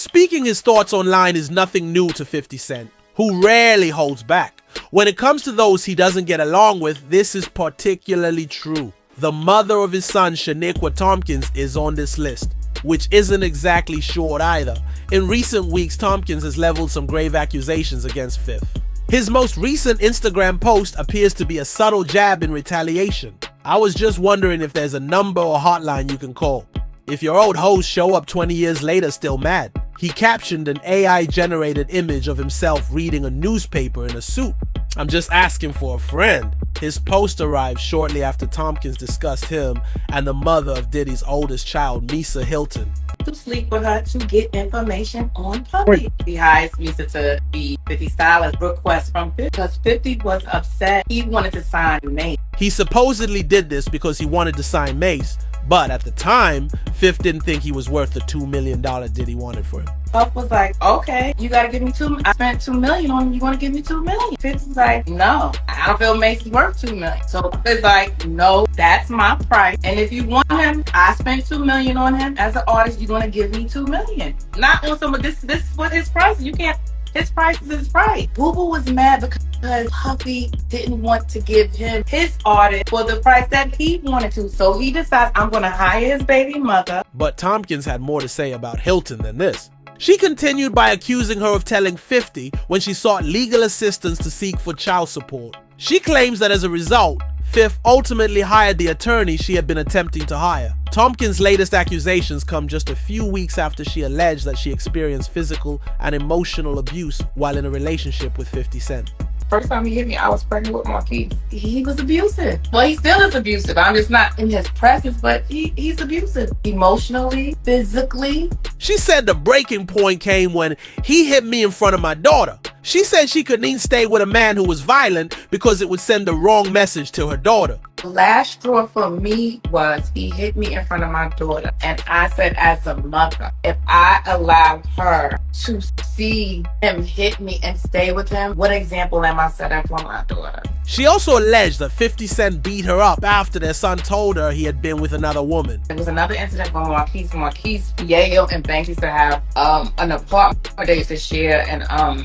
Speaking his thoughts online is nothing new to 50 Cent, who rarely holds back. When it comes to those he doesn't get along with, this is particularly true. The mother of his son, Shaniqua Tompkins, is on this list, which isn't exactly short either. In recent weeks, Tompkins has leveled some grave accusations against Fifth. His most recent Instagram post appears to be a subtle jab in retaliation. I was just wondering if there's a number or hotline you can call if your old hoes show up 20 years later still mad. He captioned an AI-generated image of himself reading a newspaper in a suit. I'm just asking for a friend. His post arrived shortly after Tompkins discussed him and the mother of Diddy's oldest child, Misa Hilton. To sleep with her to get information on Puppy. He hires Misa to be 50's stylist. Request from 50 because 50 was upset. He wanted to sign Mace. He supposedly did this because he wanted to sign Mace, but at the time, Fifth didn't think he was worth the $2 million Diddy wanted for him. Puff was like, okay, you gotta give me I spent $2 million on him, you wanna give me $2 million? Fifth was like, no, I don't feel Mace is worth $2 million. So it's like, no, that's my price. And if you want him, I spent $2 million on him. As an artist, you're gonna give me $2 million. Not on some of this is what his price is. You can't, his price is his price. Boo Boo was mad because Puffy didn't want to give him his artist for the price that he wanted to. So he decides, I'm gonna hire his baby mother. But Tompkins had more to say about Hilton than this. She continued by accusing her of telling 50 when she sought legal assistance to seek for child support. She claims that as a result, Fifth ultimately hired the attorney she had been attempting to hire. Tompkins' latest accusations come just a few weeks after she alleged that she experienced physical and emotional abuse while in a relationship with 50 Cent. First time he hit me, I was pregnant with Marquise. He was abusive. Well, he still is abusive. I'm just not in his presence, but he's abusive. Emotionally, physically. She said the breaking point came when he hit me in front of my daughter. She said she couldn't even stay with a man who was violent because it would send the wrong message to her daughter. The last straw for me was he hit me in front of my daughter. And I said, as a mother, if I allowed her to see him hit me and stay with him, what example am I setting for my daughter? She also alleged that 50 Cent beat her up after their son told her he had been with another woman. There was another incident with Marquise, Yale, and Banks used to have an apartment they used to share in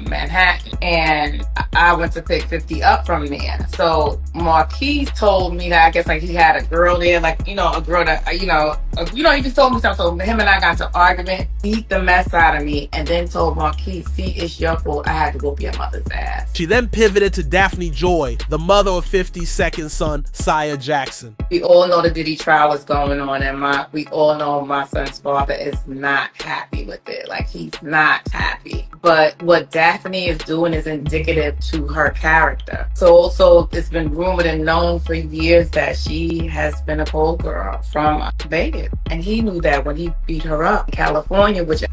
Manhattan. And I went to pick 50 up from there. So Marquise told me that I guess like he had a girl there, like, you know, a girl that, he just told me something. So him and I got into an argument, beat the mess out of me, and then told Marquise, see, it's your fault. I had to whoop your mother's ass. She then pivoted to Daphne Joy, the mother of 50's second son, Sire Jackson. We all know the Diddy trial is going on, and we all know my son's father is not happy with it. Like, he's not happy. But what Daphne is doing is indicative to her character. So also, it's been rumored and known for years that she has been a pole girl from Vegas. And he knew that when he beat her up in California, which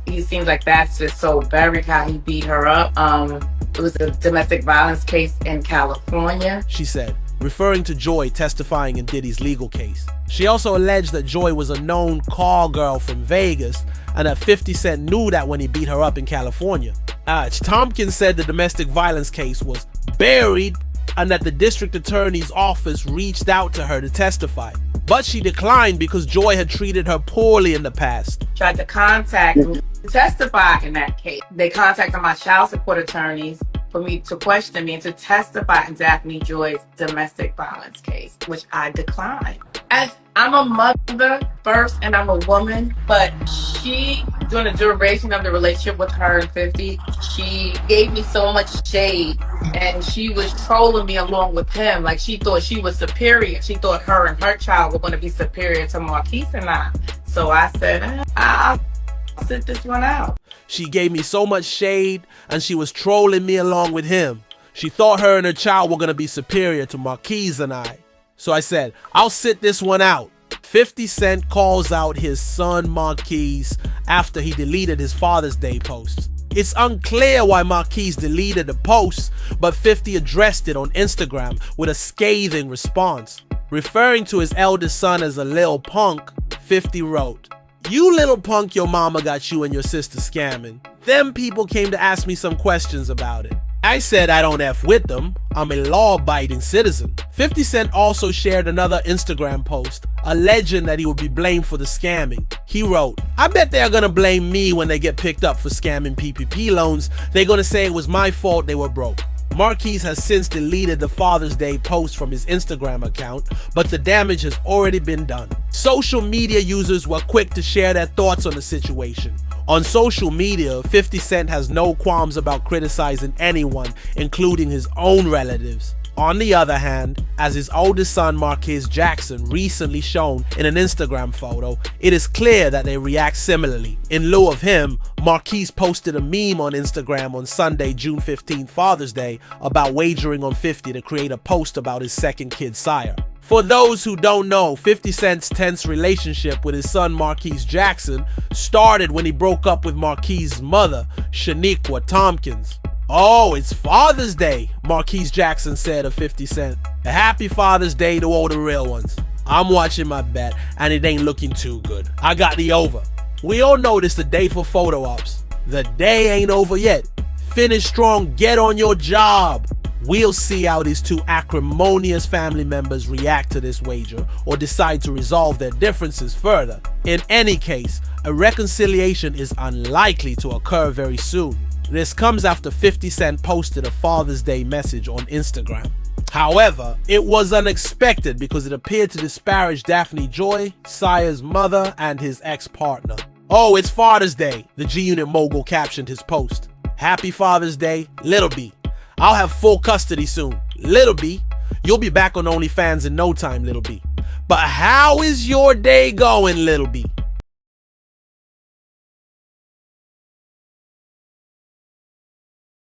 he seems like that's just so buried how he beat her up. It was a domestic violence case in California, she said, referring to Joy testifying in Diddy's legal case. She also alleged that Joy was a known call girl from Vegas and that 50 Cent knew that when he beat her up in California. Tompkins said the domestic violence case was buried and that the district attorney's office reached out to her to testify. But she declined because Joy had treated her poorly in the past. Tried to contact me to testify in that case. They contacted my child support attorneys for me to question me and to testify in Daphne Joy's domestic violence case, which I declined. As I'm a mother first and I'm a woman, but she, during the duration of the relationship with her and 50, she gave me so much shade and she was trolling me along with him. Like, she thought she was superior. She thought her and her child were going to be superior to Marquise and I. So I said, I'll sit this one out. She gave me so much shade and she was trolling me along with him. She thought her and her child were going to be superior to Marquise and I. So I said, I'll sit this one out. 50 Cent calls out his son Marquise after he deleted his Father's Day post. It's unclear why Marquise deleted the post, but 50 addressed it on Instagram with a scathing response. Referring to his eldest son as a lil punk, 50 wrote, "You little punk, your mama got you and your sister scamming. Them people came to ask me some questions about it. I said I don't F with them. I'm a law-abiding citizen. 50 Cent also shared another Instagram post, alleging that he would be blamed for the scamming. He wrote, "I bet they're gonna blame me when they get picked up for scamming PPP loans. They're gonna say it was my fault they were broke." Marquise has since deleted the Father's Day post from his Instagram account, but the damage has already been done. Social media users were quick to share their thoughts on the situation. On social media, 50 Cent has no qualms about criticizing anyone, including his own relatives. On the other hand, as his oldest son Marquise Jackson recently shown in an Instagram photo, it is clear that they react similarly. In lieu of him, Marquise posted a meme on Instagram on Sunday, June 15th, Father's Day, about wagering on 50 to create a post about his second kid, Sire. For those who don't know, 50 Cent's tense relationship with his son Marquise Jackson started when he broke up with Marquise's mother, Shaniqua Tompkins. "Oh, it's Father's Day," Marquise Jackson said of 50 Cent. "A happy Father's Day to all the real ones. I'm watching my bet and it ain't looking too good. I got the over." We all know this the day for photo ops. The day ain't over yet. Finish strong, get on your job. We'll see how these two acrimonious family members react to this wager or decide to resolve their differences further. In any case, a reconciliation is unlikely to occur very soon. This comes after 50 Cent posted a Father's Day message on Instagram. However, it was unexpected because it appeared to disparage Daphne Joy, Sire's mother, and his ex-partner. "Oh, it's Father's Day," the G-Unit mogul captioned his post. "Happy Father's Day, Little B. I'll have full custody soon. Little B, you'll be back on OnlyFans in no time, Little B. But how is your day going, Little B?